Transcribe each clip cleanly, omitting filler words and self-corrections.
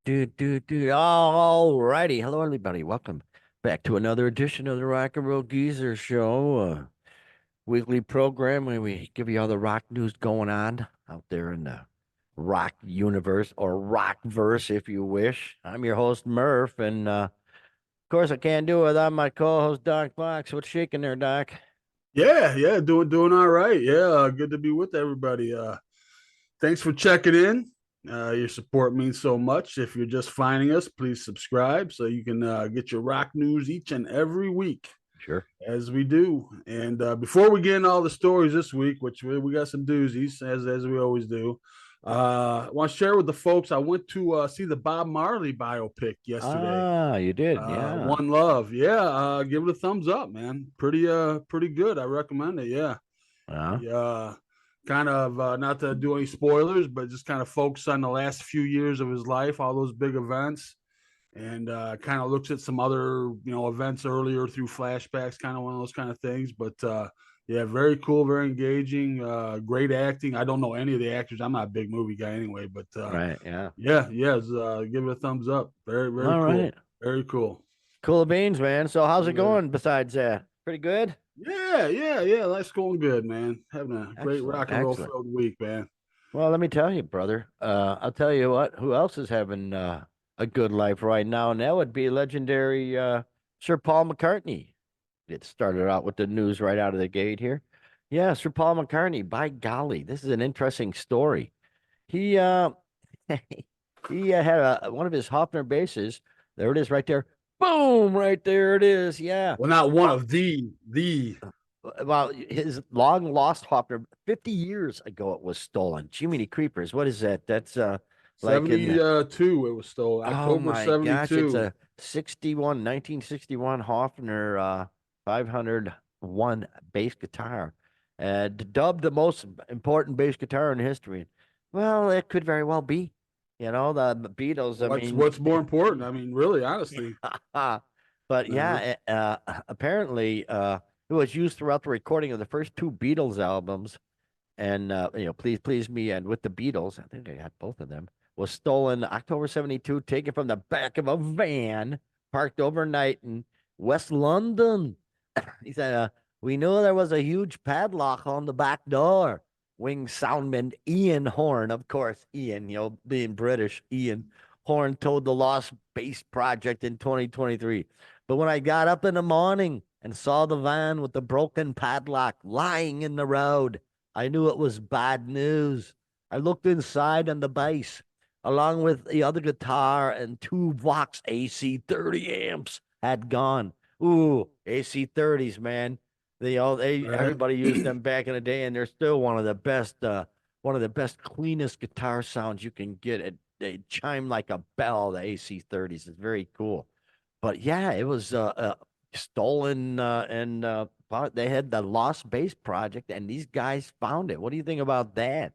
All righty. Hello, everybody. Welcome back to another edition of the Rock and Roll Geezer Show, weekly program where we give you all the rock news going on out there in the rock universe or rock verse, if you wish. I'm your host, Murph, and of course, I can't do it without my co-host, Doc Fox. What's shaking there, Doc? Yeah, doing all right. Yeah, good to be with everybody. Thanks for checking in. Your support means so much. If you're just finding us, please subscribe so you can get your rock news each and every week, Sure. as we do. And before we get into all the stories this week, which we got some doozies as we always do, I want to share with the folks. I went to see the Bob Marley biopic yesterday. Ah, you did. Yeah. One Love. Yeah, give it a thumbs up, man. Pretty good. I recommend it. Yeah. Yeah. Yeah. Kind of not to do any spoilers, but just kind of focus on the last few years of his life, all those big events, and kind of looks at some other events earlier through flashbacks, kind of one of those kind of things. But yeah, very cool, very engaging, great acting. I don't know any of the actors. I'm not a big movie guy anyway, but Right. Yeah. yeah, give it a thumbs up. Very All cool, right. very cool. Cool beans, man. So, how's it Yeah. going besides that? Pretty good? Yeah. Life's going good, man. Having a great Excellent. rock and roll Excellent. filled week, man. Well, let me tell you, brother. I'll tell you what, who else is having a good life right now? And that would be legendary Sir Paul McCartney. It started out with the news right out of the gate here. Yeah, Sir Paul McCartney, by golly, this is an interesting story. He he had one of his Hofner basses. There it is right there. Boom, right there it is. Yeah. Well, not one of the Well, his long lost Hopner, 50 years ago it was stolen. Jiminy Creepers. What is that? That's like in 72. It was stolen oh October my gosh, it's 72. a 1961 Hofner 501 bass guitar. Dubbed the most important bass guitar in history. Well, it could very well be. You know, the Beatles, I mean, What's more important? I mean, really, honestly. but Uh, yeah, apparently it was used throughout the recording of the first two Beatles albums. And Please Please Me and With the Beatles, I think I got both of them, was stolen October 72, taken from the back of a van parked overnight in West London. He said, we knew there was a huge padlock on the back door. Wing soundman Ian Horn, of course, Ian, being British, Ian Horn told the Lost Bass Project in 2023. But when I got up in the morning and saw the van with the broken padlock lying in the road, I knew it was bad news. I looked inside and the bass, along with the other guitar and two Vox AC 30 amps, had gone. Ooh, AC 30s, man. They right. everybody used them back in the day, and they're still one of the best, cleanest guitar sounds you can get. They chime like a bell. The AC 30s is very cool. But yeah, it was stolen and they had the Lost Base Project, and these guys found it. What do you think about that?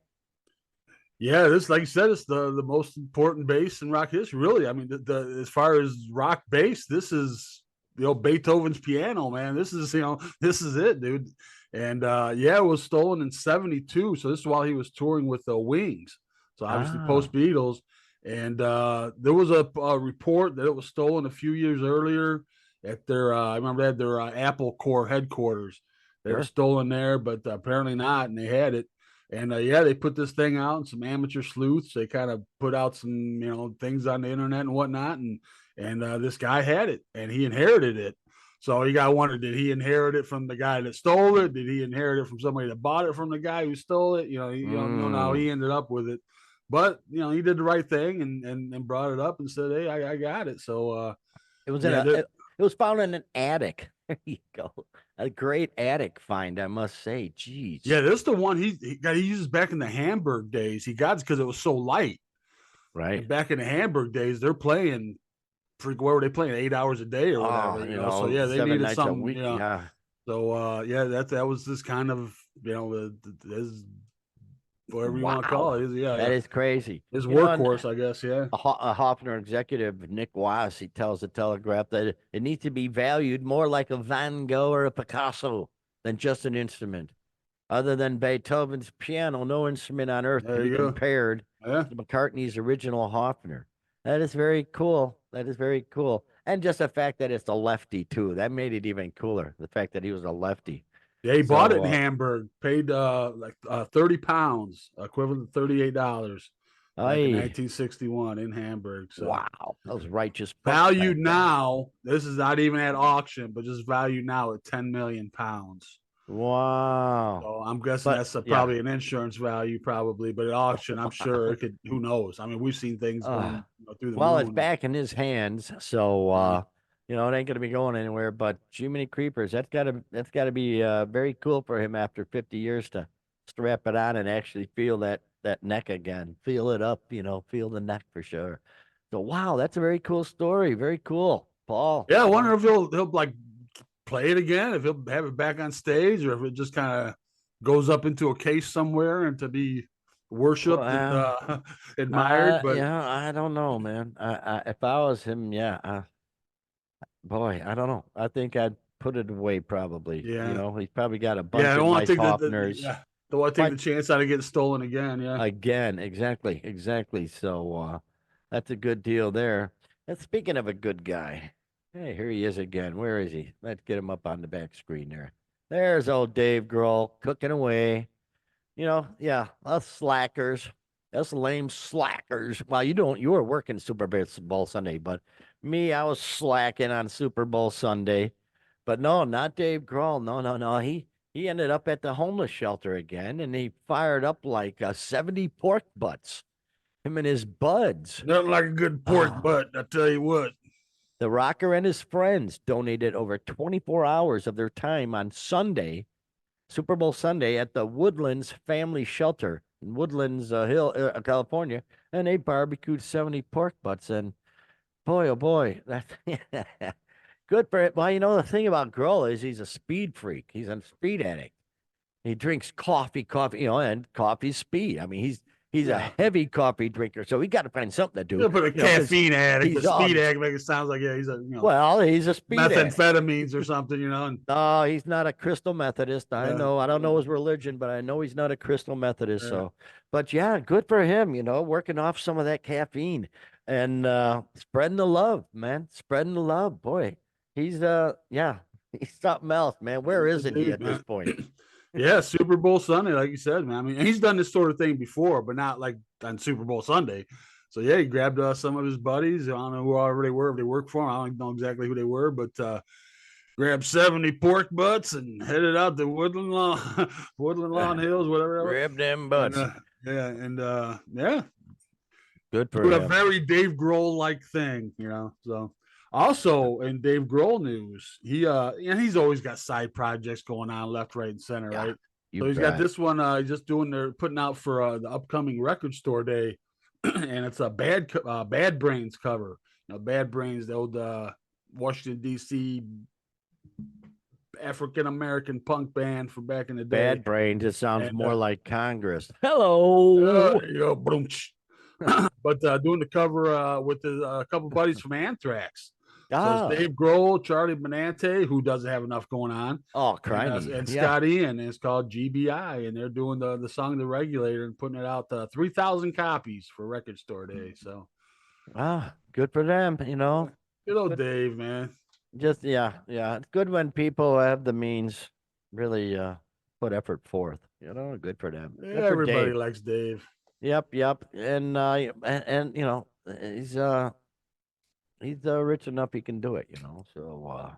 Yeah, this, like you said, it's the most important bass in rock history. Really, I mean, the as far as rock bass, this is Beethoven's piano, man. This is this is it, dude. And yeah, it was stolen in 72. So this is while he was touring with the Wings. So obviously Ah, post Beatles. And there was a report that it was stolen a few years earlier at their I remember they had their Apple Corps headquarters. They were sure. stolen there, but apparently not, and they had it. And yeah, they put this thing out, and some amateur sleuths. They kind of put out some things on the internet and whatnot, and this guy had it, and he inherited it. So you got to wonder, did he inherit it from the guy that stole it? Did he inherit it from somebody that bought it from the guy who stole it? You don't know how Mm. he ended up with it, but he did the right thing and brought it up and said, "Hey, I got it." So It was in yeah, a. It was found in an attic. There you go. A great attic find, I must say. Jeez. yeah, this is the one he uses back in the Hamburg days. He got it because it was so light. Right. And back in the Hamburg days, they're playing what were they playing 8 hours a day or whatever, Oh, So yeah, they seven needed nights a something, week. Yeah. So yeah, that was this kind of his, whatever you want to call Wow. it. Yeah, That is crazy. his And workhorse, I guess. Yeah. A Hofner executive, Nick Wass, he tells the Telegraph that it needs to be valued more like a Van Gogh or a Picasso than just an instrument. Other than Beethoven's piano, no instrument on earth can There be you go. compared Yeah. to McCartney's original Hofner. That is very cool. That is very cool. And just the fact that it's a lefty too, that made it even cooler. The fact that he was a lefty. Yeah, he bought it So, in Hamburg, paid like 30 pounds, equivalent to $38 back in I 1961 in Hamburg. So wow, those righteous bucks back valued then. now, this is not even at auction, but just valued now at 10 million pounds. Wow. So I'm guessing But that's yeah. probably an insurance value, probably. But at auction, I'm sure it could. Who knows? I mean, we've seen things Uh, going through the well, it's moon. back in his hands, so Yeah. it ain't gonna be going anywhere. But Jiminy Creepers, that's gotta be very cool for him after 50 years to strap it on and actually feel that neck again, feel it up, feel the neck for sure. So wow, that's a very cool story. Very cool, Paul. Yeah, I wonder if he'll like play it again, if he'll have it back on stage, or if it just kind of goes up into a case somewhere and to be worshipped and Well, admired. But yeah, I don't know, man. If I was him, yeah, boy, I don't know. I think I'd put it away probably. yeah, He's probably got a yeah, I bunch of don't want nice to take Hoffners. yeah, don't want to take But the chance out of getting stolen again. Yeah, again, exactly, exactly. So that's a good deal there. And speaking of a good guy, hey, here he is again. Where is he? Let's get him up on the back screen there. There's old Dave Grohl cooking away. Yeah, us slackers, us lame slackers. Well, you were working Super Bowl Sunday, but me, I was slacking on Super Bowl Sunday. But no, not Dave Grohl. No, no, no. He ended up at the homeless shelter again, and he fired up like 70 pork butts. Him and his buds. nothing like a good pork Oh, butt. I tell you what. the rocker and his friends donated over 24 hours of their time on Sunday, Super Bowl Sunday, at the Woodlands Family Shelter in Woodlands Hill, California, and they barbecued 70 pork butts. And boy, oh boy, that's good for it. Well, the thing about Grohl is he's a speed freak. He's a speed addict. He drinks coffee, and coffee's speed. I mean, he's a Yeah, heavy coffee drinker, so we got to find something to do, you'll put a because caffeine addict, a he's all speed addict, make it sounds like, yeah, he's a well, he's a speed addict. methamphetamines or something, and No, he's not a crystal Methodist. I yeah, know. I don't know his religion, but I know he's not a crystal Methodist. yeah. So, but yeah, good for him, working off some of that caffeine and spreading the love, man. Spreading the love. Boy, he's yeah, he's something else, man. Where He's a isn't he dude, at this man. point? Yeah, Super Bowl Sunday, like you said, man. I mean, he's done this sort of thing before, but not like on Super Bowl Sunday. So yeah, he grabbed some of his buddies. I don't know who already were, if they worked for him. I don't know exactly who they were, but grabbed 70 pork butts and headed out to Woodland Lawn, Woodland Lawn Hills, whatever. Grab them And butts. yeah, and yeah, Good for doing a him. very Dave Grohl like thing, So also in Dave Grohl news, and he's always got side projects going on left, right, and center, Yeah, right? you So he's got bet. this one just they're putting out for the upcoming record store day, and it's a Bad Brains cover. Bad Brains, the old Washington D.C. African American punk band from back in the day. Bad brains. It sounds And more like Congress. Hello. you go, boom. But doing the cover with a couple buddies from Anthrax. So it's Ah. Dave Grohl, Charlie Benante, who doesn't have enough going on, Oh, crimey. and Yeah. Scott Ian. And it's called GBI, and they're doing the song "The Regulator" and putting it out 3,000 copies for Record Store Day. So Ah, good for them. good old Good. Dave, man. Just yeah, yeah. It's good when people have the means really put effort forth. Good for them. Yeah, Good for everybody Dave. likes Dave. Yep, yep. And he's rich enough he can do it. So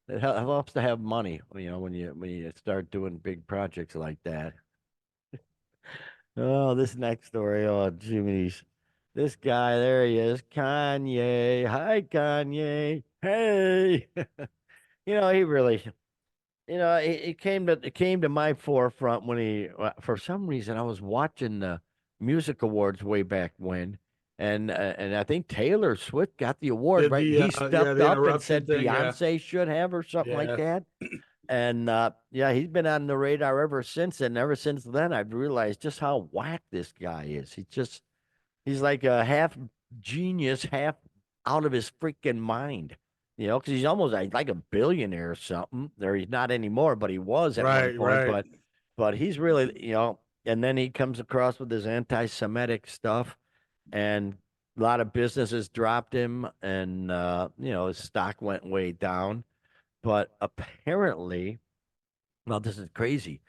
it helps to have money, when you start doing big projects like that. Oh, this next story. Oh, Jimmy's. This guy, there he is. Kanye. Hi, Kanye. Hey. He really, it came to my forefront when for some reason, I was watching the music awards way back when, and I think Taylor Swift got the award, Did right? the He yeah, stepped the up and interruption said thing? Yeah, Beyonce should have or something like yeah. that. And yeah, he's been on the radar ever since. And ever since then, I've realized just how whack this guy is. He's like a half genius, half out of his freaking mind. Because he's almost like a billionaire or something. Or he's not anymore, but he was at one Right, point. right. But he's really. And then he comes across with his anti-Semitic stuff, and A lot of businesses dropped him, and his stock went way down. But apparently, well, this is crazy.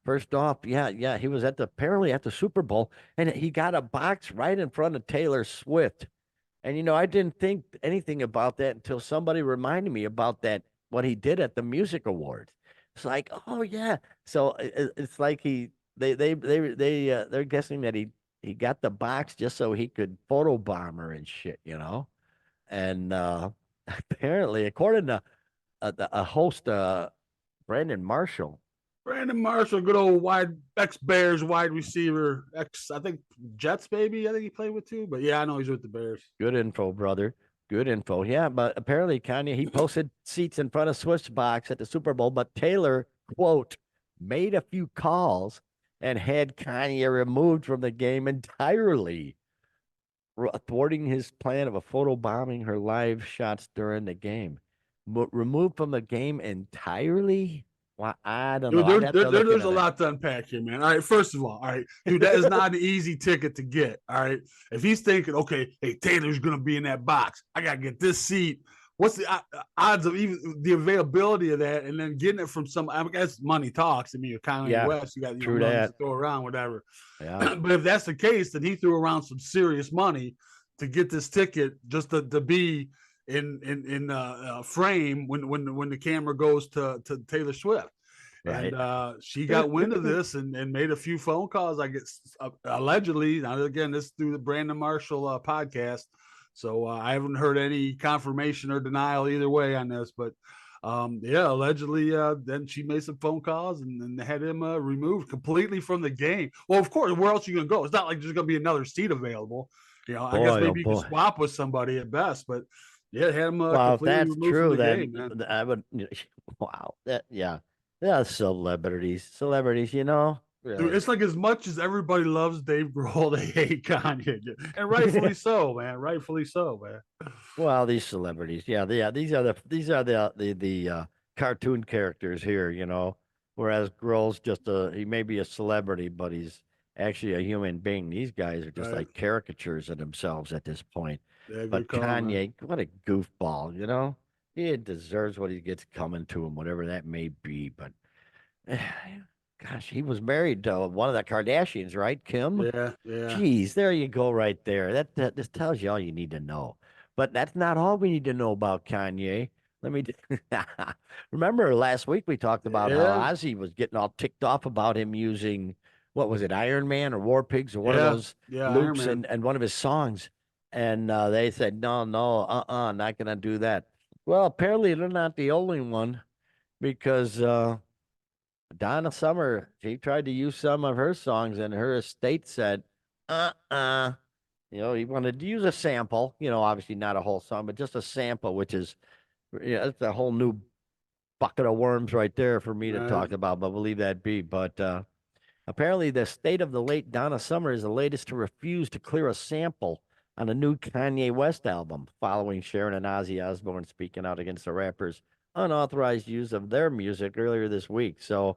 First off, yeah, he was apparently at the Super Bowl, and he got a box right in front of Taylor Swift. And I didn't think anything about that until somebody reminded me about that what he did at the music awards. It's like, oh yeah. So it's like they're guessing that he got the box just so he could photobomb her and shit. And apparently, according to a host, Brandon Marshall. Brandon Marshall, good old ex-Bears wide receiver, I think Jets, maybe. I think he played with too. But yeah, I know he's with the Bears. Good info, brother. Good info. Yeah, but apparently Kanye, he posted seats in front of Swift's box at the Super Bowl, but Taylor, quote, made a few calls and had Kanye removed from the game entirely, thwarting his plan of a photo bombing her live shots during the game. Removed from the game entirely? Well, I don't know. Dude, I'd have to look there's into a that. lot to unpack here, man. All right, first of all right, dude, that is not an easy ticket to get. All right, if he's thinking, okay, hey, Taylor's gonna be in that box, I gotta get this seat. What's the odds of even the availability of that, and then getting it from some? I guess money talks. I mean, you're Kanye Yeah, West, you got true millions that. to throw around, whatever. Yeah, But if that's the case, then he threw around some serious money to get this ticket just to be in frame when the camera goes to Taylor Swift. And right. she got wind of this and made a few phone calls. I guess allegedly. Now again, this is through the Brandon Marshall podcast, so I haven't heard any confirmation or denial either way on this. But yeah, allegedly, then she made some phone calls and then had him removed completely from the game. Well, of course, where else are you gonna go? It's not like there's gonna be another seat available. I guess Boy, oh maybe you could boy. swap with somebody at best, but yeah, had him Well, if completely that's removed from true, the then game, man. I would. Wow. Yeah, celebrities. Dude, Really. it's like as much as everybody loves Dave Grohl, they hate Kanye, and rightfully so, man. Rightfully so, man. Well, these celebrities, yeah. These are the cartoon characters here. Whereas Grohl's he may be a celebrity, but he's actually a human being. These guys are just Right? like caricatures of themselves at this point. Yeah, good But call, man. Kanye, what a goofball. He deserves what he gets coming to him, whatever that may be. But gosh, he was married to one of the Kardashians, right? Kim? Yeah, yeah, Geez, there you go, right there. That just tells you all you need to know. But that's not all we need to know about Kanye. Let me remember last week we talked about how yeah, Ozzy was getting all ticked off about him using what was it, Iron Man or War Pigs or one of yeah, those yeah. Iron loops Man. and one of his songs. And they said, no, no, not gonna do that. Well, apparently they're not the only one because Donna Summer, she tried to use some of her songs, and her estate said, uh-uh. He wanted to use a sample, obviously not a whole song, but just a sample, which is, it's a whole new bucket of worms right there for me to Right. talk about, but we'll leave that be. But apparently, the state of the late Donna Summer is the latest to refuse to clear a sample on a new Kanye West album, following Sharon and Ozzy Osbourne speaking out against the rapper's unauthorized use of their music earlier this week. So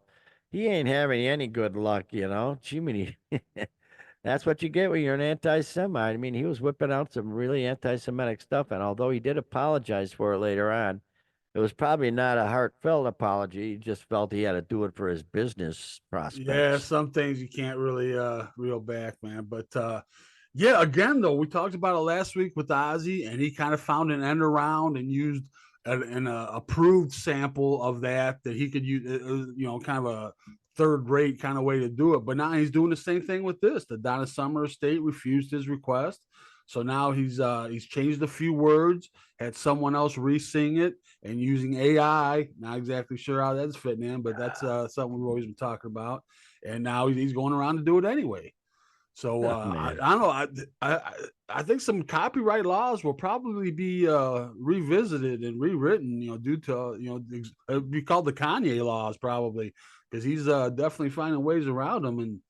he ain't having any good luck. Jiminy, that's what you get when you're an anti-Semite. I mean, he was whipping out some really anti-Semitic stuff, and although he did apologize for it later on, it was probably not a heartfelt apology. He just felt he had to do it for his business Yeah, prospects. some things you can't really reel back, man. But yeah, again though, we talked about it last week with Ozzy, and he kind of found an end around and used an approved sample of that he could use. Kind of a third rate kind of way to do it. But now he's doing the same thing with this. The Donna Summer estate refused his request, so now he's changed a few words, had someone else re-sing it, and using AI. Not exactly sure how that's fitting in, but that's something we've always been talking about. And now he's going around to do it anyway. So Oh, I man. don't know. I think some copyright laws will probably be revisited and rewritten. Due to it'd be called the Kanye laws probably because he's definitely finding ways around them.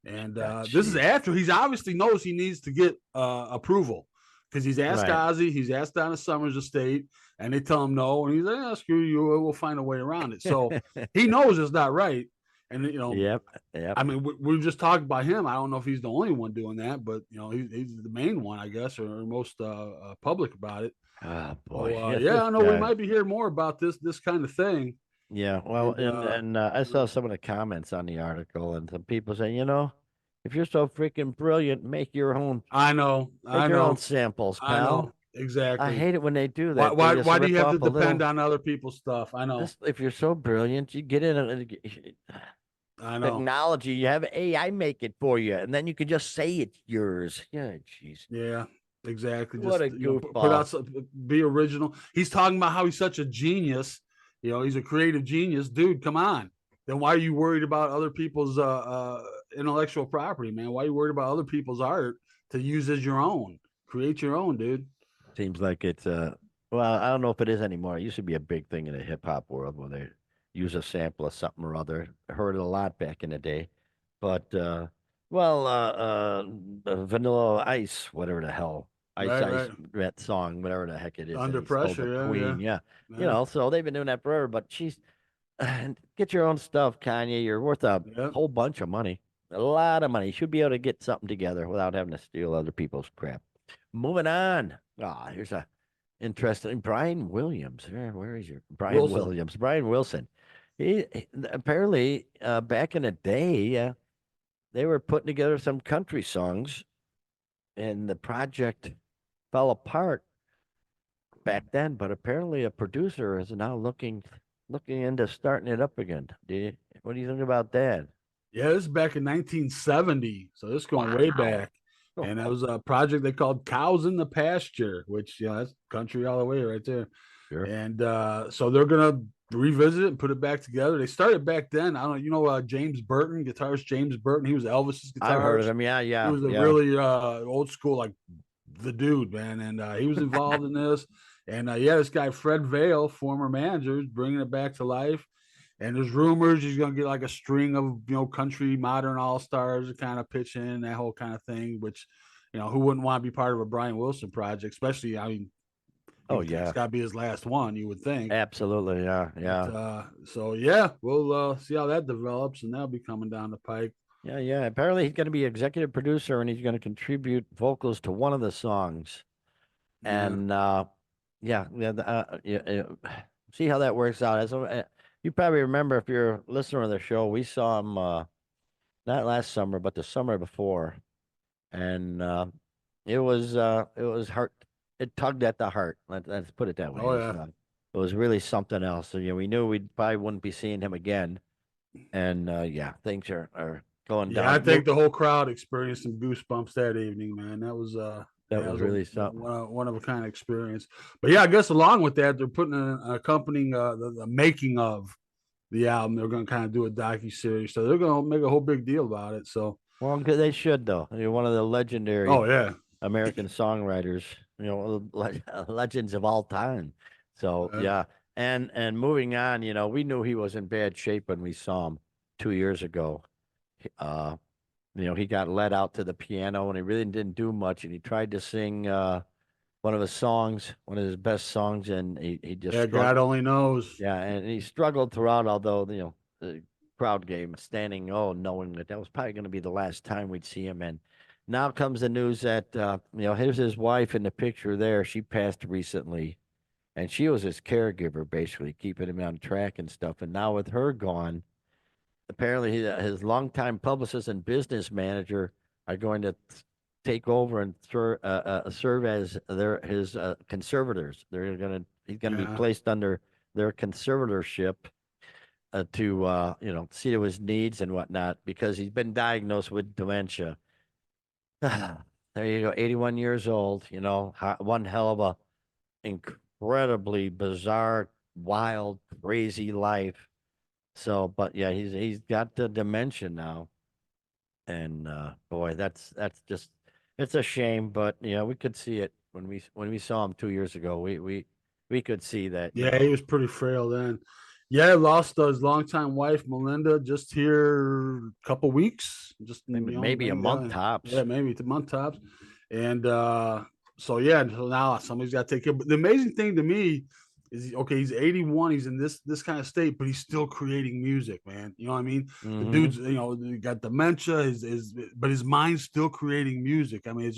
And Yeah, this is jeez. after he's obviously knows he needs to get approval because he's asked Right. Ozzy, he's asked Donna Summers estate, and they tell him no, and he's like, "Screw you, we'll find a way around it." So he knows it's not right, And Yep. Yep. I mean, we just talked about him. I don't know if he's the only one doing that, but he's the main one, I guess, or most public about it. Oh boy. So Yes, yeah, this I know we guy. might be hearing more about this kind of thing. Yeah. Well, And and I saw some of the comments on the article, and some people saying, if you're so freaking brilliant, I know, make I your own know, samples, I know pal. I exactly. hate it when they do Why that. They why just why do you rip have to off a depend little. on other people's stuff? I know, Just if you're so brilliant, you get in I know. technology. You have AI make it for you, and then you can just say it's yours. Yeah, jeez. Yeah, exactly. What Just a put out goofball. some, be original. He's talking about how he's such a genius. He's a creative genius, dude. Come on. Then why are you worried about other people's intellectual property, man? Why are you worried about other people's art to use as your own? Create your own, dude. Seems like it's well, I don't know if it is anymore. It used to be a big thing in the hip hop world where they use a sample of something or other. I heard it a lot back in the day. But well, Vanilla Ice, whatever the hell. Ice Right, Ice, right. that song, whatever the heck it is that Under he stole the pressure, yeah, Queen. Yeah. yeah, So they've been doing that forever, but she's get your own stuff, Kanye. You're worth a yeah, yeah. whole bunch of money. A lot of money. You should be able to get something together without having to steal other people's crap. Moving on. Here's a interesting Brian Williams. Where is your Brian Wilson. Williams? Brian Wilson. Apparently back in the day, they were putting together some country songs, and the project fell apart back then. But apparently, a producer is now looking into starting it up again. What do you think about that? Yeah, this is back in 1970. So this is going way Wow. back. And that was a project they called Cows in the Pasture, which, that's country all the way right there. Sure. And so they're going to revisit it and put it back together. They started back then. I don't know, James Burton, guitarist James Burton. He was Elvis's I've heard of guitarist. him. Yeah, He yeah, was a yeah. really old school, like the dude, man. And he was involved in this. And yeah, this guy, Fred Vale, former manager, is bringing it back to life. And there's rumors he's going to get like a string of, country modern all stars to kind of pitch in that whole kind of thing, which, who wouldn't want to be part of a Brian Wilson project, especially, I mean, you Oh would think it's yeah. got to be his last one, you would think. Absolutely. Yeah, But yeah. so, yeah, we'll see how that develops, and that'll be coming down the pike. Yeah, yeah. Apparently, he's going to be executive producer and he's going to contribute vocals to one of the songs. Yeah. And yeah, yeah, see how that works out. You probably remember if you're a listener of the show, we saw him not last summer, but the summer before, and it was heart. It tugged at the heart. Let's put it that way. Oh, yeah. It was really something else. So we knew we probably wouldn't be seeing him again. And yeah, things are going Yeah, I down. think the whole crowd experienced some goosebumps that evening, man. That was That yeah, that was was really something. one of a kind of experience. But yeah, I guess along with that, they're putting an accompanying the making of the album. They're going to kind of do a docu series, so they're going to make a whole big deal about it. So, Well, 'cause they should though. You're one of the legendary oh yeah, American songwriters, legends of all time. So uh, yeah, and moving on, we knew he was in bad shape when we saw him 2 years ago. Uh, he got led out to the piano and he really didn't do much, and he tried to sing one of his songs, one of his best songs, and he just yeah. God struggled. only knows. Yeah, and he struggled throughout, although, the crowd game standing, knowing that was probably going to be the last time we'd see him. And now comes the news that, here's his wife in the picture there. She passed recently, and she was his caregiver, basically, keeping him on track and stuff. And now with her gone, apparently his longtime publicist and business manager are going to take over and serve as his conservators. He's gonna be Yeah, placed under their conservatorship to see to his needs and whatnot because he's been diagnosed with dementia. There you go, 81 years old. One hell of a incredibly bizarre, wild, crazy life. So, but yeah, he's got the dementia now, and boy, that's just it's a shame. But we could see it when we saw him 2 years ago. We could see that. yeah. He was pretty frail then. Yeah, lost his longtime wife Melinda just here a couple weeks. Just Maybe a maybe, month yeah, tops. maybe it's a month tops. And so yeah, so now somebody's got to take care. But the amazing thing to me Okay, he's 81, he's in this kind of state, but he's still creating music, man. You know what I mean? The Hmm. dude's, he got dementia, but his mind's still creating music. I mean, it's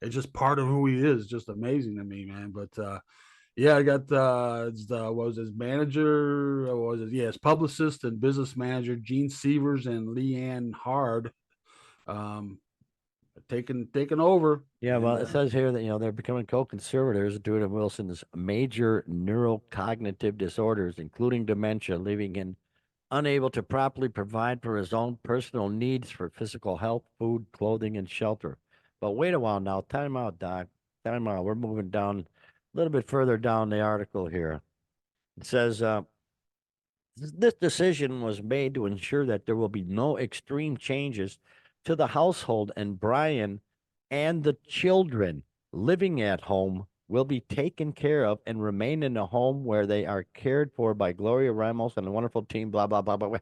just part of who he is. Just amazing to me, man. But yeah, I got what was his manager? What was it? Yeah, his publicist and business manager, Gene Severs and Leanne Hard, um, taking over. Yeah, well, And it says here that they're becoming co-conservators due to Wilson's major neurocognitive disorders, including dementia, leaving him unable to properly provide for his own personal needs for physical health, food, clothing, and shelter. But wait a while now. Time out, Doc. Time out. We're moving down a little bit further down the article here. It says this decision was made to ensure that there will be no extreme changes to the household, and Brian and the children living at home will be taken care of and remain in a home where they are cared for by Gloria Ramos and a wonderful team. Blah blah blah blah.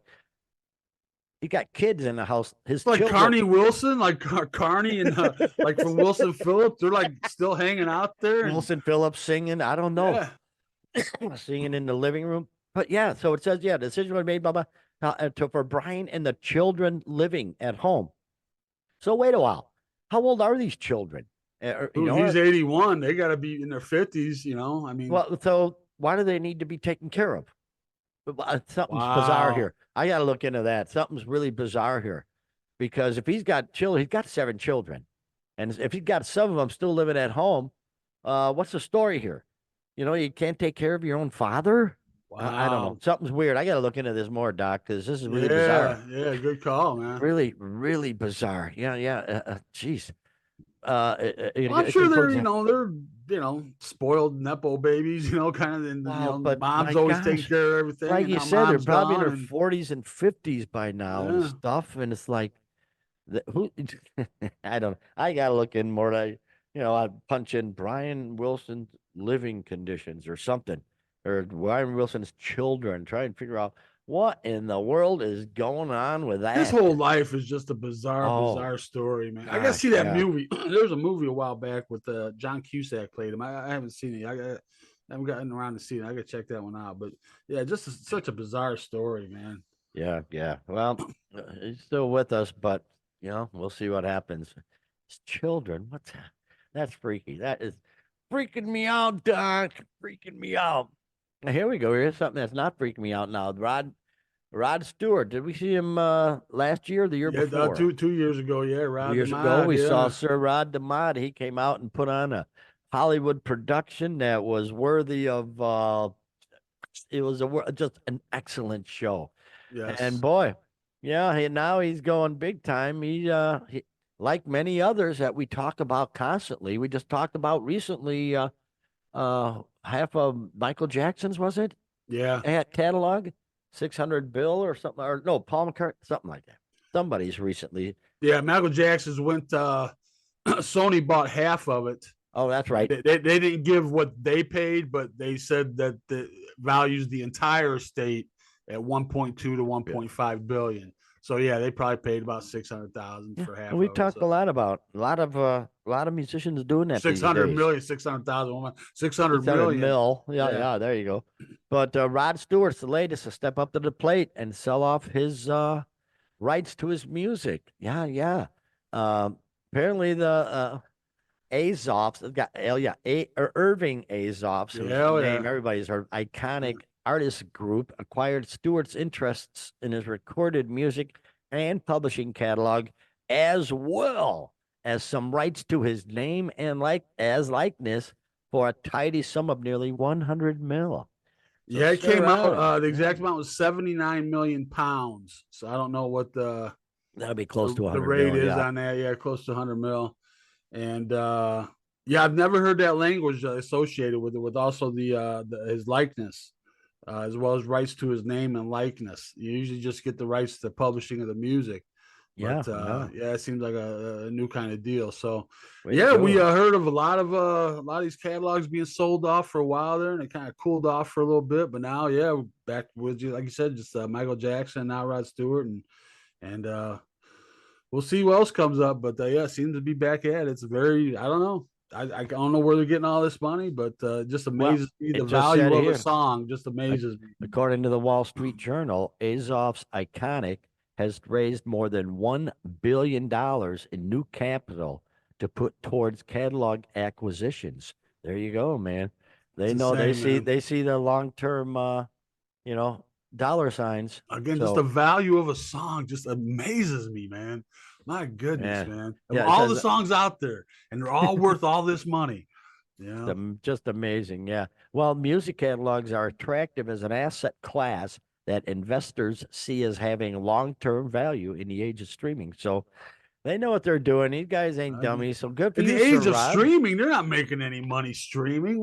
He got kids in the house. His like children. Carney Wilson, like Carney and like from Wilson Phillips, they're like still hanging out there. And Wilson Phillips singing. I don't know, yeah, singing in the living room. But yeah, so it says the decision was made. Blah blah. For Brian and the children living at home. So wait a while. How old are these children? he's 81. They got to be in their 50s. I mean, Well, so why do they need to be taken care of? Something's bizarre wow, here. I got to look into that. Something's really bizarre here, because if he's got children, he's got 7 children, and if he's got some of them still living at home, what's the story here? You can't take care of your own father. I don't know. wow, Something's weird. I got to look into this more, Doc, because this is really bizarre. yeah, yeah, good call, man. Really, really bizarre. Yeah, yeah. Jeez. Well, I'm It sure they're concludes. spoiled nepo babies, kind of, and Wow, but my mom's always taking gosh, care of everything, like and you now said, they're mom's probably in gone, their and 40s and 50s by now and yeah. stuff. And it's like, who? I don't. I gotta look in more. I punch in Brian Wilson's living conditions or something, or Brian Wilson's children. Try and figure out what in the world is going on with His that. whole life is just a bizarre, Oh bizarre story, man. I got to gosh, see that yeah, movie. There was a movie a while back with John Cusack played him. I haven't seen it. I haven't gotten around to seeing it. I got to check that one out. But yeah, such a bizarre story, man. yeah, yeah. Well, he's still with us, but we'll see what happens. His children, what's that? That's freaky. That is freaking me out, Doc. Freaking me out. Now, here we go. Here's something that's not freaking me out now. Rod Stewart. Did we see him last year or the year Yeah, before? 2 years ago. Yeah, 2 years Rod ago, Mod. we saw Yeah, Sir Rod DeMott. He came out and put on a Hollywood production that was worthy of. It was just an excellent show. And yes, boy, yeah, now he's going big time. He like many others that we talk about constantly. We just talked about recently. Half of Michael Jackson's, was it? yeah, Catalog, 600 Bill or something, or no, Paul McCartney, something like that. Somebody's recently. yeah. Michael Jackson's went. Sony bought half of it. Oh, that's right. They didn't give what they paid, but they said that the values the entire estate at 1.2 to Yeah. 1.5 billion. So yeah, they probably paid about 600,000 Yeah. for half And we of it. talked So a lot about a lot of musicians doing that six these hundred days. million, 600,000, 600 600 million. mil. Yeah, Yeah. yeah, there you go. But Rod Stewart's the latest to step up to the plate and sell off his rights to his music. Yeah, yeah. Um, Apparently the Azovs have got, yeah, Irving Azovs, Yeah, whose hell name yeah. everybody's heard, iconic artist group, acquired Stewart's interests in his recorded music and publishing catalog, as well as some rights to his name and likeness for a tidy sum of nearly 100 mil. So Yeah, it Sir came out. Adam, The yeah, exact amount was 79 million pounds. So I don't know what that'll be close to the 100 rate mil. is Yeah, on that. Yeah, close to 100 mil. And yeah, I've never heard that language associated with it. With also his likeness, as well as rights to his name and likeness. You usually just get the rights to the publishing of the music, yeah, but yeah. yeah, it seems like a new kind of deal. So Way to yeah, we go. heard of a lot of these catalogs being sold off for a while there, and it kind of cooled off for a little bit. But now, yeah, we're back with you, like you said, just Michael Jackson, now Rod Stewart, and we'll see what else comes up. But yeah, it seems to be back at it. It's very, I don't know. I don't know where they're getting all this money, but just Well, amazes me. The it just said value of a here, song just ac- amazes me. according to the Wall Street Journal, Azov's Iconic has raised more than $1 billion in new capital to put towards catalog acquisitions. There you go, man. It's They know insane, man. they see the long term you know, dollar signs. Again, just the So value of a song just amazes me, man. My goodness, yeah. man. Of Yeah, it all the says songs out there, and they're all worth all this money. Yeah. just amazing. Yeah. Well, music catalogs are attractive as an asset class that investors see as having long-term value in the age of streaming. So they know what they're doing. These guys ain't dummies. So good for At the you, Sir age of Rod. streaming, they're not making any money streaming.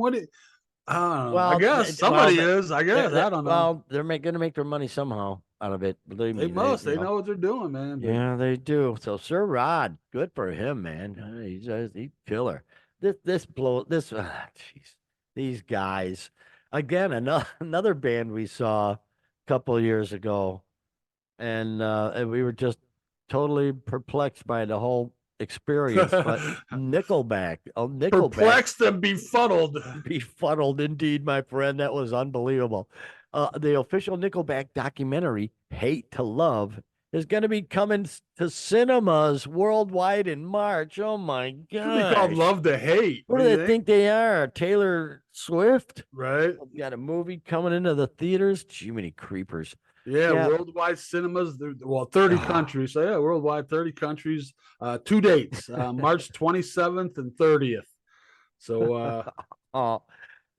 I don't know. I Well, guess somebody is. I guess. I don't know. they're gonna make their money somehow out of it. Believe They me, they must. They know what they're doing, man. But yeah, they do. So Sir Rod, good for him, man. He's killer. This jeez, these guys again. Another band we saw a couple years ago, and we were just totally perplexed by the whole experience. But Nickelback, Nickelback perplexed and befuddled. befuddled indeed, my friend. That was unbelievable. The official Nickelback documentary, Hate to Love, is going to be coming to cinemas worldwide in March. Oh my Should be called gosh. Love to Hate. What What do do you they think? think they are? Taylor Swift? Right? Got a movie coming into the theaters? Jiminy creepers. Yeah, Yeah. worldwide cinemas. Well, 30 Oh, countries. So yeah, worldwide 30 countries. Two dates, March 27th and 30th. So oh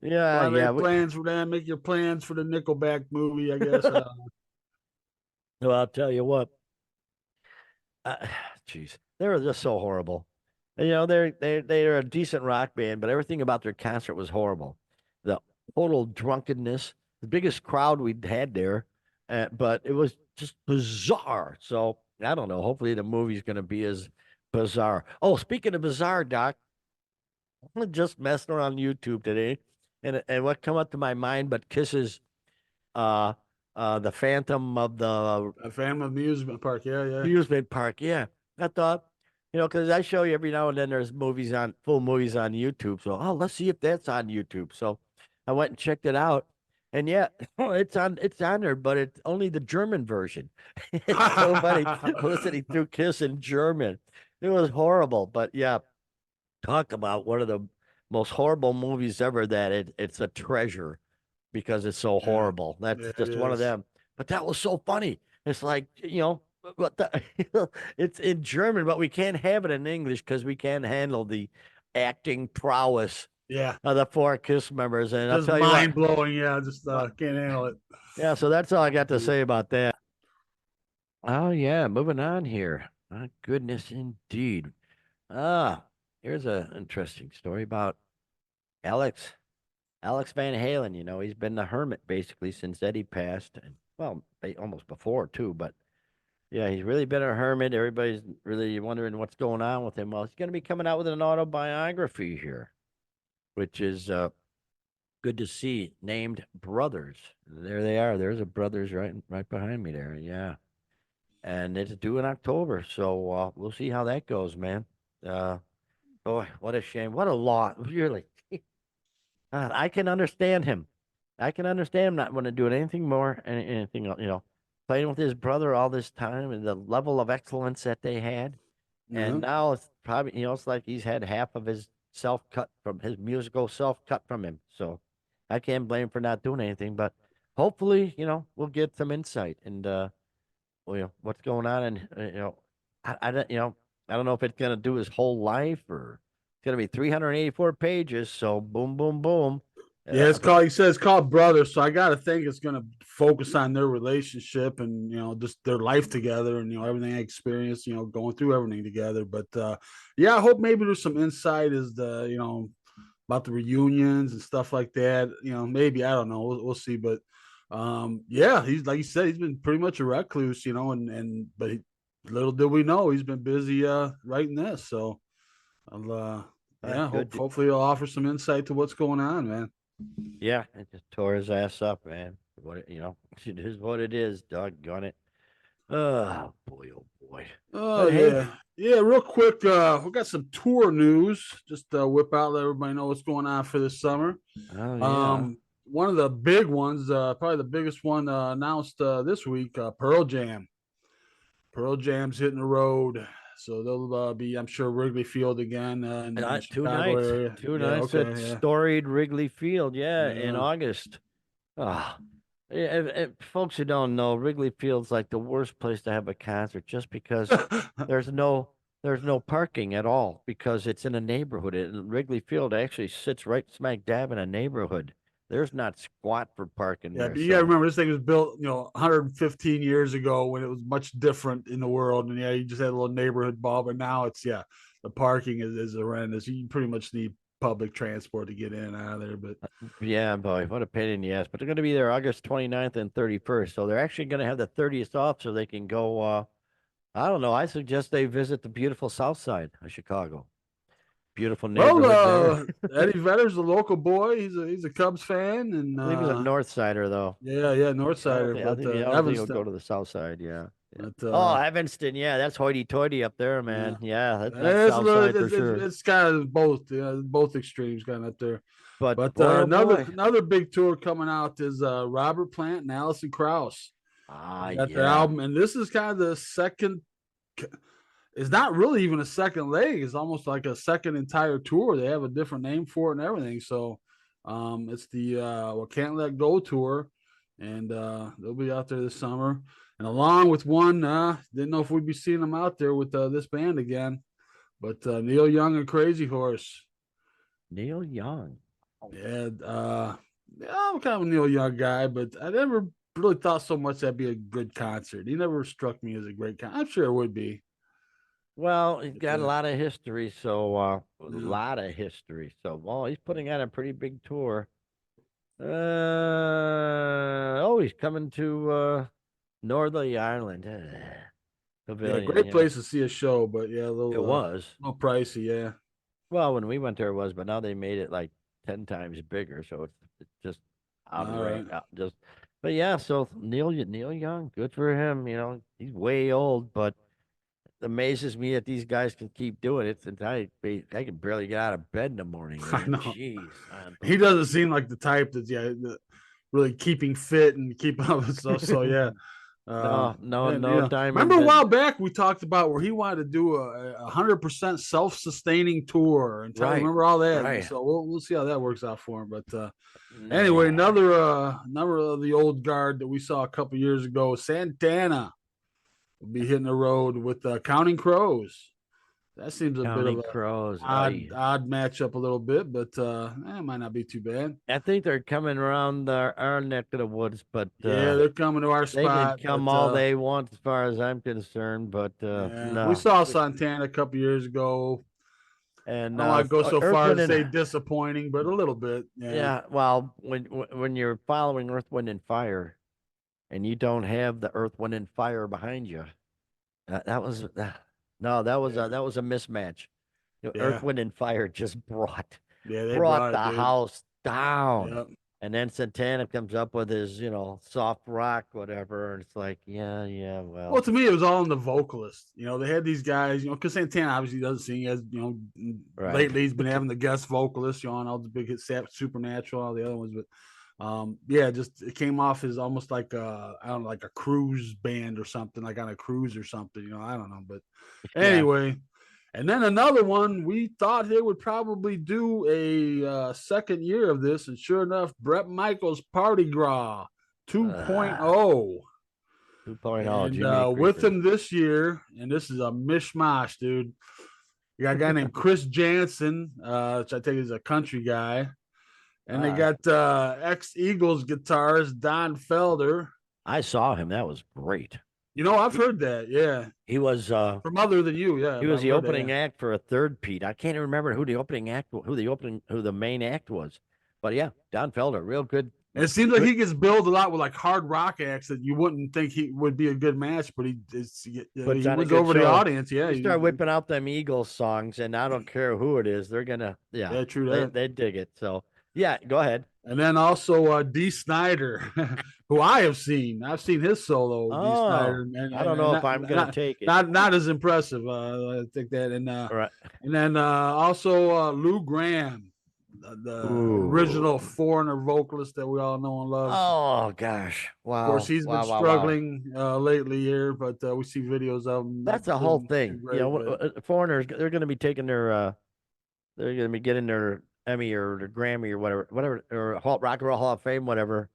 yeah, why yeah. make plans for that? Make your plans for the Nickelback movie, I guess. Well, I'll tell you what. Jeez, they were just so horrible. And, they're a decent rock band, but everything about their concert was horrible. The total drunkenness, the biggest crowd we'd had there, but it was just bizarre. So I don't know. Hopefully, the movie's going to be as bizarre. Oh, speaking of bizarre, Doc, I'm just messing around YouTube today, and what come up to my mind but Kiss's uh the Phantom of the A fan of amusement park. Yeah, yeah. amusement park. Yeah. I thought, because I show you every now and then there's full movies on YouTube. So, oh, let's see if that's on YouTube. So I went and checked it out. And yeah, it's on there, but it's only the German version. It's so funny listening through Kiss in German. It was horrible. But yeah, talk about one of the most horrible movies ever that it's a treasure because it's so Yeah, horrible. That's yeah, it just one of is. them. But that was so funny. It's like, what the, it's in German, but we can't have it in English because we can't handle the acting prowess Yeah, of the four Kiss members. And I'll just tell you what, mind blowing. Yeah, just can't handle it. yeah, so that's all I got to say about that. Oh, yeah, moving on here. My goodness, indeed. Ah, here's an interesting story about Alex. Alex Van Halen, he's been the hermit basically since Eddie passed, and well, almost before too. But yeah, he's really been a hermit. Everybody's really wondering what's going on with him. Well, he's going to be coming out with an autobiography here, which is good to see. Named Brothers. There they are. There's a Brothers right behind me there. Yeah, and it's due in October, so we'll see how that goes, man. Uh, boy, what a shame. What a lot, really. I can understand him. I can understand him not wanting to do anything more, anything, playing with his brother all this time and the level of excellence that they had. And Yeah. now it's probably, it's like he's had half of his musical self cut from him. So I can't blame him for not doing anything, but hopefully, we'll get some insight and, what's going on. And, I don't, I don't know if it's going to do his whole life or it's going to be 384 pages. So boom, boom, boom. Yeah, it's But called. He says called brothers, so I got to think it's going to focus on their relationship and just their life together and everything I experienced, going through everything together. But yeah, I hope maybe there's some insight as the about the reunions and stuff like that. Maybe I don't know. We'll see. But yeah, he's like you said, he's been pretty much a recluse, but little did we know he's been busy writing this. So I'll yeah, good. hopefully he'll offer some insight to what's going on, man. Yeah, it just tore his ass up, man. It is what it is. Doggone it. Oh boy, oh boy. Oh But hey, yeah. Yeah, real quick, we got some tour news. Just whip out, let everybody know what's going on for this summer. Oh yeah. One of the big ones, probably the biggest one announced this week, Pearl Jam. Pearl Jam's hitting the road, so they'll be, I'm sure, Wrigley Field again in the Two Chicago nights. area. Two Yeah, nights at okay, yeah, storied Wrigley Field. Yeah, in yeah. August. Ah, folks who don't know, Wrigley Field's like the worst place to have a concert just because there's no there's no parking at all because it's in a neighborhood. Wrigley Field actually sits right smack dab in a neighborhood. There's not squat for parking Yeah, there. but you got to So remember this thing was built, 115 years ago when it was much different in the world, and yeah, you just had a little neighborhood ball, but now it's the parking is horrendous. You pretty much need public transport to get in and out of there. But yeah, boy, what a pain in the ass. But they're going to be there August 29th and 31st. So they're actually going to have the 30th off so they can go. I don't know. I suggest they visit the beautiful South Side of Chicago. Beautiful well, neighborhood there. Eddie Vedder's a local boy. He's a Cubs fan, I and believe he's a North Sider though. yeah, North I don't Sider, think but I don't think he'll go Evanston, to the South Side. Yeah. Yeah. but Oh, Evanston. Yeah, that's hoity-toity up there, yeah. man. Yeah, that's It's a South little, Side for sure. it's kind of both, both extremes kind of up there. But But boy, oh boy. another big tour coming out is Robert Plant and Allison Krauss. Ah, They got their yeah. album, and this is kind of the second. It's not really even a second leg. It's almost like a second entire tour. They have a different name for it and everything. So, it's the Can't Let Go tour, and they'll be out there this summer. And along with one, didn't know if we'd be seeing them out there with this band again, but Neil Young and Crazy Horse. Neil Young. Oh, Yeah, I'm kind of a Neil Young guy, but I never really thought so much that'd be a good concert. He never struck me as a great concert. I'm sure it would be. well, he's got But, a lot of history, so a yeah. lot of history. So, well, he's putting out a pretty big tour. He's coming to Northern Ireland. Yeah, Pavilion, great yeah. place to see a show, but yeah, It was. a little pricey. Yeah, Well, when we went there, it was, but now they made it like 10 times bigger, so it's just all right. outrageous. Just, but yeah, so Neil Young, good for him. He's way old, but it amazes me that these guys can keep doing it. Since I can barely get out of bed in the morning, I man. know Jeez, he doesn't seem like the type that's really keeping fit and keeping up with stuff. So yeah, and no remember diamond a while bed. back we talked about where he wanted to do a 100% self-sustaining tour and Right, remember all that. right. So we'll see how that works out for him. But anyway, Nah. another of the old guard that we saw a couple years ago, Santana will be hitting the road with Counting Crows. That seems a bit of Counting a Crows. odd matchup a little bit, but it might not be too bad. I think they're coming around our neck of the woods, but Yeah, they're coming to our they can spot, come but all they want as far as I'm concerned. But yeah, we no. saw Santana a couple years ago. I And don't want to go so Earth, far as Wind, to say and disappointing, but a little bit. Yeah, yeah. Well, when you're following Earth, Wind, and Fire, and you don't have the Earth, Wind, and Fire behind you, that was no, yeah, that was a mismatch. Earth, yeah, Wind, and Fire just yeah. They brought brought it, the dude. house down. Yeah. And then Santana comes up with his, soft rock, whatever. And it's like, yeah, Well, well, to me, it was all in the vocalist. They had these guys, because Santana obviously doesn't sing. As right. lately he's been having the guest vocalist, on all the big hits, Supernatural, all the other ones. But yeah, just it came off as almost like I don't know, like a cruise band or something, like on a cruise or something. I don't know. But Yeah. anyway, and then another one, we thought they would probably do a second year of this, and sure enough, Brett Michaels Party Gras 2.0. 2.0, And Jiminy with Creekers. him this year, and this is a mishmash, dude. You got a guy named Chris Jansen, which I think is a country guy. And they Uh, got ex Eagles guitarist Don Felder. I saw him. That was great. I've He, heard that, yeah. he was uh From other than you, yeah. he But was I've the heard that, opening yeah. act for a third Pete. I can't even remember who the main act was. But yeah, Don Felder, real good. And it seems like Good. he gets billed a lot with like hard rock acts that you wouldn't think he would be a good match, but Puts he on a wins good over the show. audience. Yeah, You start whipping out them Eagles songs, and I don't care who it is, they're gonna, yeah, yeah, true they that. they dig it. So Yeah, go ahead. And then also D. Snyder, who I have seen. I've seen his solo, D. Oh, Snyder, I don't and know if I'm gonna not take it. not as impressive. I think that, All right. and then also Lou Graham, the Ooh. original Foreigner vocalist that we all know and love. Oh gosh. Of course, Wow. he's been Wow. Wow. Wow. struggling lately here, but we see videos of him not That's a whole doing too thing. You great. know, But foreigners, they're going to be taking their, they're going to be getting their Emmy or their Grammy or whatever, or Rock and Roll Hall of Fame, whatever.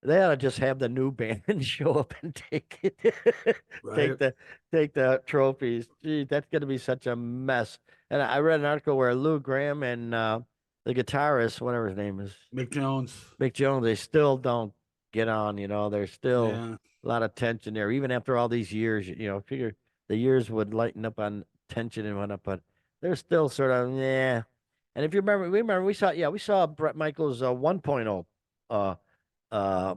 They ought to just have the new band show up and take it, right, take the, take the trophies. Gee, that's going to be such a mess. And I read an article where Lou Graham and the guitarist, whatever his name is, Mick Jones, Mick Jones, they still don't get on. There's still yeah. a lot of tension there, even after all these years. Figure the years would lighten up on tension and whatnot, but they're still sort of yeah. And if you remember, we saw Brett Michaels 1.0 uh uh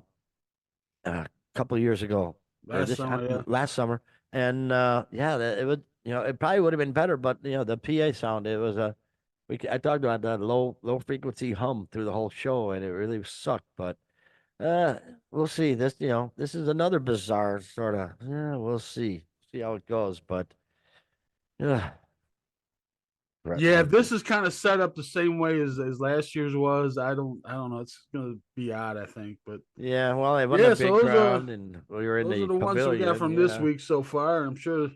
a couple of years ago or Last summer, yeah. last summer, and yeah, it would it probably would have been better, but the PA sound it was a I talked about that low frequency hum through the whole show, and it really sucked, but. Uh, we'll see. This is another bizarre sort of. Yeah, we'll see how it goes. But yeah, Brett Yeah, if this Michaels. is kind of set up the same way as last year's was, I don't know. It's gonna be odd, I think. But Yeah, well, they won a yeah, so big crowd, and we were in those are the the ones we got pavilion. from this Yeah. week so far. I'm sure,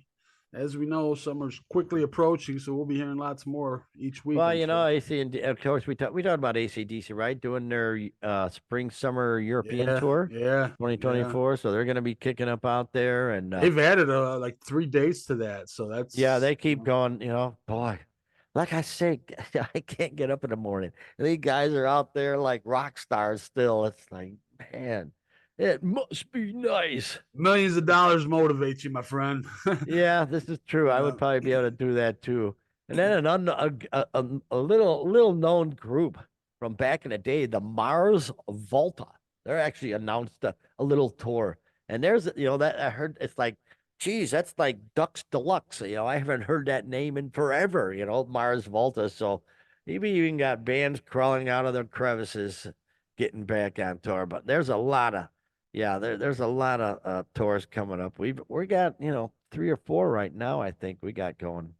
as we know, summer's quickly approaching, so we'll be hearing lots more each week, Well, I'm sure. AC and of course we talked about ACDC, right? Doing their spring summer European Yeah, tour, yeah, yeah. 2024. So they're going to be kicking up out there, and They've added like 3 dates to that, so yeah, that's they keep going. Boy, like I say, I can't get up in the morning. And these guys are out there like rock stars still. It's like, man, it must be nice. millions of dollars motivate you, my friend. Yeah, this is true. I would Yeah. probably be able to do that too. And then a little known group from back in the day, the Mars Volta. They're actually announced a little tour. And there's that I heard it's like, geez, that's like Ducks Deluxe. I haven't heard that name in forever, Mars Volta. So maybe even got bands crawling out of their crevices getting back on tour. But there's a lot of yeah, there's a lot of tours coming up. We got, 3 or 4 right now, I think we got going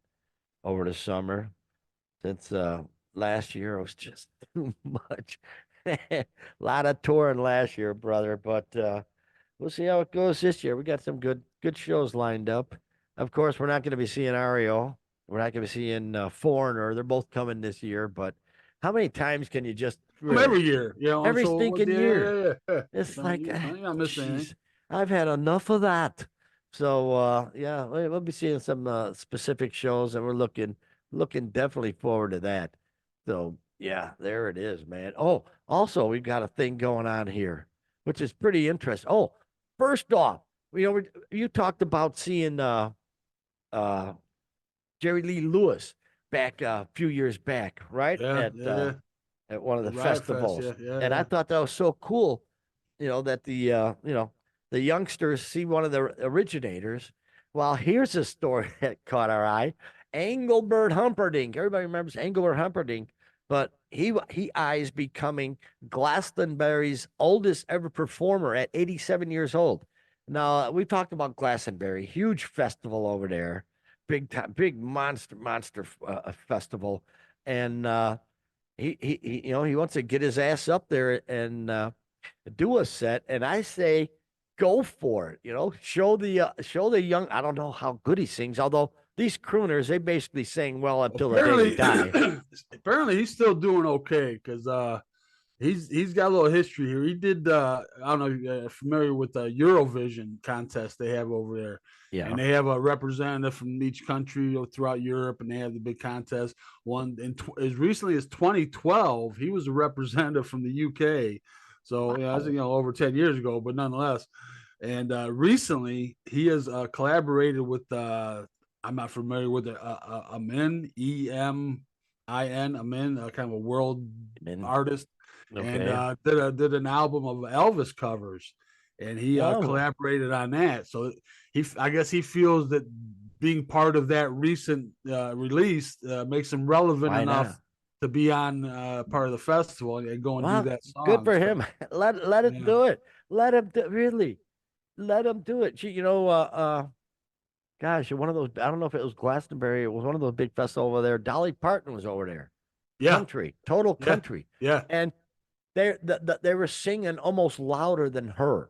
over the summer since last year was just too much. A lot of touring last year, brother, but we'll see how it goes this year. We got some good shows lined up. Of course, we're not going to be seeing Ario. We're not going to be seeing Foreigner. They're both coming this year, but how many times can you just Every really year, every so stinking year? yeah. It's So like, you're not missing anything. jeez, I've had enough of that. So, yeah, we'll be seeing some specific shows, and we're looking definitely forward to that. So, yeah, there it is, man. Oh, also, we've got a thing going on here, which is pretty interesting. Oh, first off, you talked about seeing uh Jerry Lee Lewis back a few years back, right? Yeah, yeah. At one of The the Riot Fest, festivals. yeah, yeah, And I yeah. thought that was so cool, that the youngsters see one of the originators. Well, here's a story that caught our eye. Engelbert Humperdinck. Everybody remembers Engelbert Humperdinck, but he eyes becoming Glastonbury's oldest ever performer at 87 years old. Now, we talked about Glastonbury, huge festival over there, big time, big monster festival, and he wants to get his ass up there and do a set, and I say go for it. Show the young. I don't know how good he sings, although these crooners they basically sing well until the day they Apparently, die. apparently he's still doing okay because he's got a little history here. He did I don't know if you're familiar with the Eurovision contest they have over there. And Yeah. they have a representative from each country throughout Europe, and they have the big contest. One as recently as 2012, he was a representative from the UK. So yeah, that's Wow. over 10 years ago, but nonetheless. And recently, he has collaborated with I'm not familiar with it, Amin Emin, Amin, kind of a world And artist, and okay. did an album of Elvis covers, and he Oh, collaborated on that. So I guess he feels that being part of that recent release makes him relevant why enough not? to be on part of the festival and go and do Well, that good song. for So him. Let him yeah, do it. Let him really let him do it. Gosh, one of those. I don't know if it was Glastonbury. It was one of those big festivals over there. Dolly Parton was over there. yeah, Country, total yeah, country, yeah. and they were singing almost louder than her.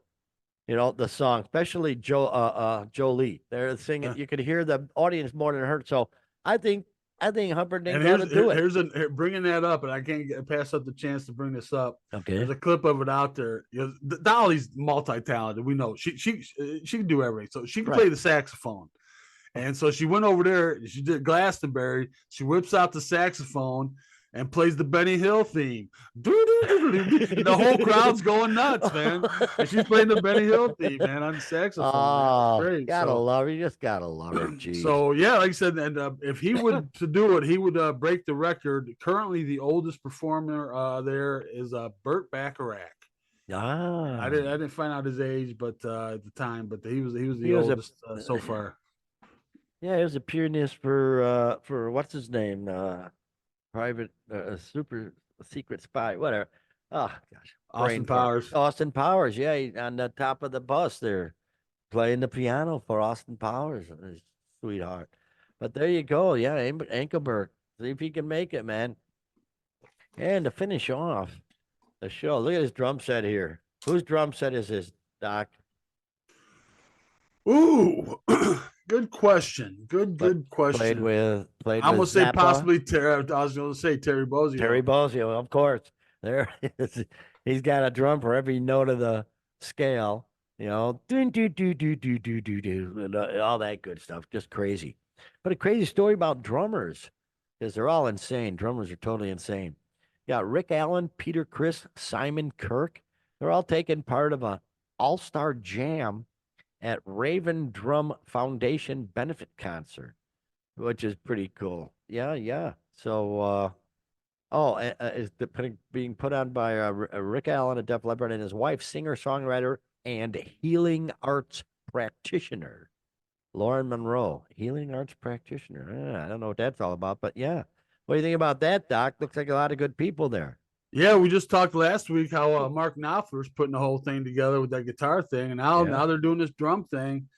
The song, especially Jolie. They're singing. Yeah. You could hear the audience more than her. So I think And Humperdinck ought to do it. bringing that up, and I can't pass up the chance to bring this up. Okay. There's a clip of it out there. Dolly's multi-talented. We know she can do everything. So she can Right. play the saxophone. And so she went over there. She did Glastonbury. She whips out the saxophone and plays the Benny Hill theme. And the whole crowd's going nuts, man. And she's playing the Benny Hill theme, man, on the saxophone, man. It's Oh, great. gotta love her. You just gotta love her. Jeez. So yeah, like I said, and if he would to do it, he would break the record. Currently, the oldest performer there is Burt Bacharach. I Ah, didn't find out his age, but at the time, but he was the he was a oldest so far. yeah, he was a pianist for what's his name? Private super secret spy, whatever. Oh gosh, Austin brain fart. Powers. Austin Powers, yeah, on the top of the bus there, playing the piano for Austin Powers, sweetheart. But there you go, yeah, Ankelberg. See if he can make it, man. And to finish off the show, look at his drum set here. Whose drum set is this, Doc? Ooh, good question. But Good question. played I'm with gonna say Zappa. possibly Terry. I was gonna say Terry Terry Bozzio. Bozzio, of course. There is. He's got a drum for every note of the scale, do do do do do do do do, and all that good stuff. Just crazy. But a crazy story about drummers, because they're all insane. Drummers are totally insane. Yeah, Rick Allen, Peter Chris, Simon Kirk. They're all taking part of a all-star jam at Raven Drum Foundation benefit concert, which is pretty cool. Yeah, yeah. So oh, is being put on by Rick Allen, a Def Leppard, and his wife, singer, songwriter, and healing arts practitioner, Lauren Monroe, healing arts practitioner. I don't know what that's all about, but yeah. What do you think about that, Doc? Looks like a lot of good people there. Yeah, we just talked last week how Mark Knopfler's putting the whole thing together with that guitar thing, and Yeah. now they're doing this drum thing.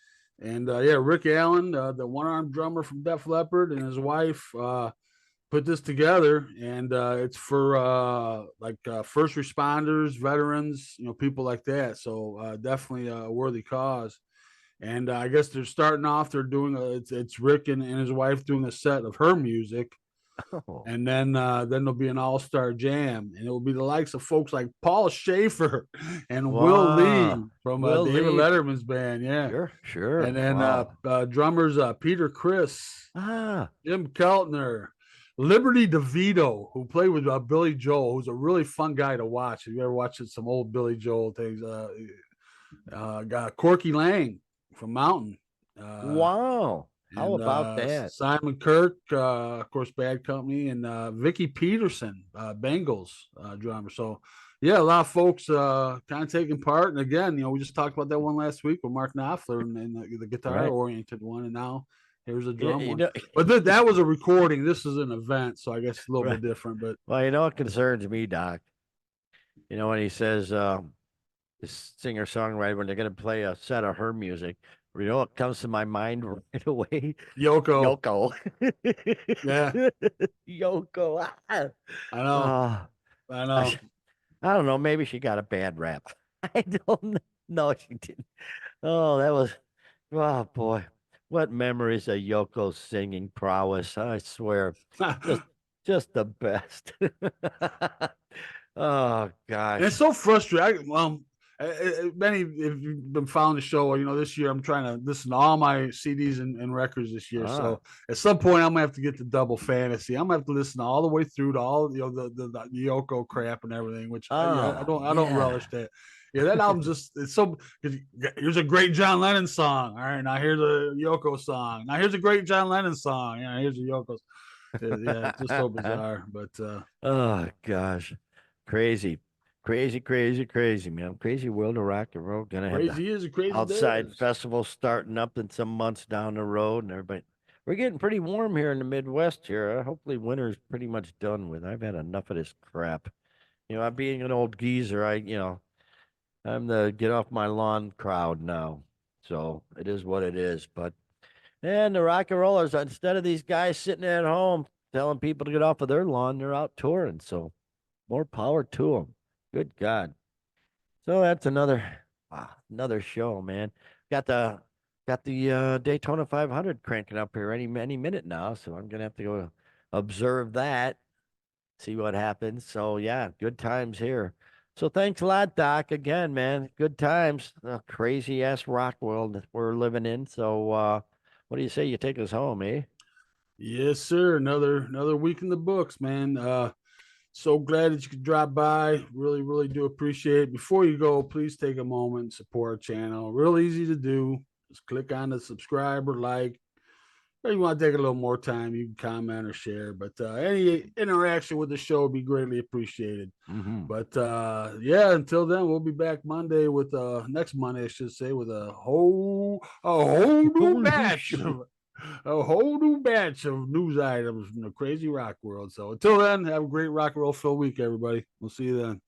And yeah, Rick Allen, the one-armed drummer from Def Leppard, and his wife put this together, and it's for first responders, veterans, people like that. So definitely a worthy cause. And I guess they're starting off. They're doing it's Rick and his wife doing a set of her music, Oh, and then there'll be an all-star jam, and it will be the likes of folks like Paul Schaefer and Will wow. Lee from Will David Lee. Letterman's band. Yeah. Sure, And sure. then Wow. drummers Peter Chris, Ah, Jim Keltner, Liberty DeVito, who played with Billy Joel, who's a really fun guy to watch. If you ever watched some old Billy Joel things, got Corky Lang from Mountain. Uh, wow. How and about that? Simon Kirk, of course, Bad Company, and Vicky Peterson, Bengals drummer. So, yeah, a lot of folks kind of taking part. And again, we just talked about that one last week with Mark Knopfler and the Right. guitar-oriented one, and now here's a You, drum you one. know, But that was a recording. This is an event, so I guess it's a little right. bit different. But Well, you know what concerns me, Doc? When he says this singer songwriter when they're gonna play a set of her music, what comes to my mind right away? Yoko, Yoko. yeah, Yoko. Ah. I know, Ah, I I, know. sh- I don't know. Maybe she got a bad rap. I don't know. No, she didn't. Oh, that was. Oh boy, what memories of Yoko's singing prowess! I swear, just just the best. Oh And it's gosh. so frustrating. Many, if you've been following the show, this year I'm trying to listen to all my CDs and records this year. Ah, So at some point, I'm gonna have to get to double fantasy. I'm gonna have to listen all the way through to all the Yoko crap and everything, which I don't relish yeah. that. Yeah, that album's just it's so. Here's a great John Lennon song. All right, now here's a Yoko song. Now here's a great John Lennon song. Yeah, here's a Yoko. Yeah, it's just so bizarre. But Oh gosh, crazy, crazy, crazy, crazy, man. Crazy world of rock and roll. Gonna have the crazy is and crazy outside does. festival starting up in some months down the road, and everybody. we're getting pretty warm here in the Midwest here. Hopefully winter's pretty much done with. I've had enough of this crap. I'm being an old geezer. I'm the get off my lawn crowd now. So it is what it is. But and the rock and rollers, instead of these guys sitting at home telling people to get off of their lawn, they're out touring. So more power to them. Good God. So that's another show, man. Got the got the Daytona 500 cranking up here any minute now, so I'm gonna have to go observe that, see what happens. So yeah, good times here. So thanks a lot, Doc. Again, man, good times. The crazy ass rock world that we're living in. So what do you say you take us home, eh? Yes, sir. Another week in the books, man. So glad that you could drop by. Really, really do appreciate it. Before you go, please take a moment and support our channel. Real easy to do. Just click on the subscribe or like. If you want to take a little more time, you can comment or share. But any interaction with the show would be greatly appreciated. Mm-hmm. But yeah, until then, we'll be back Monday with next Monday, I should say, with a whole new batch of news items from the crazy rock world. So until then, have a great rock and roll filled week, everybody. We'll see you then.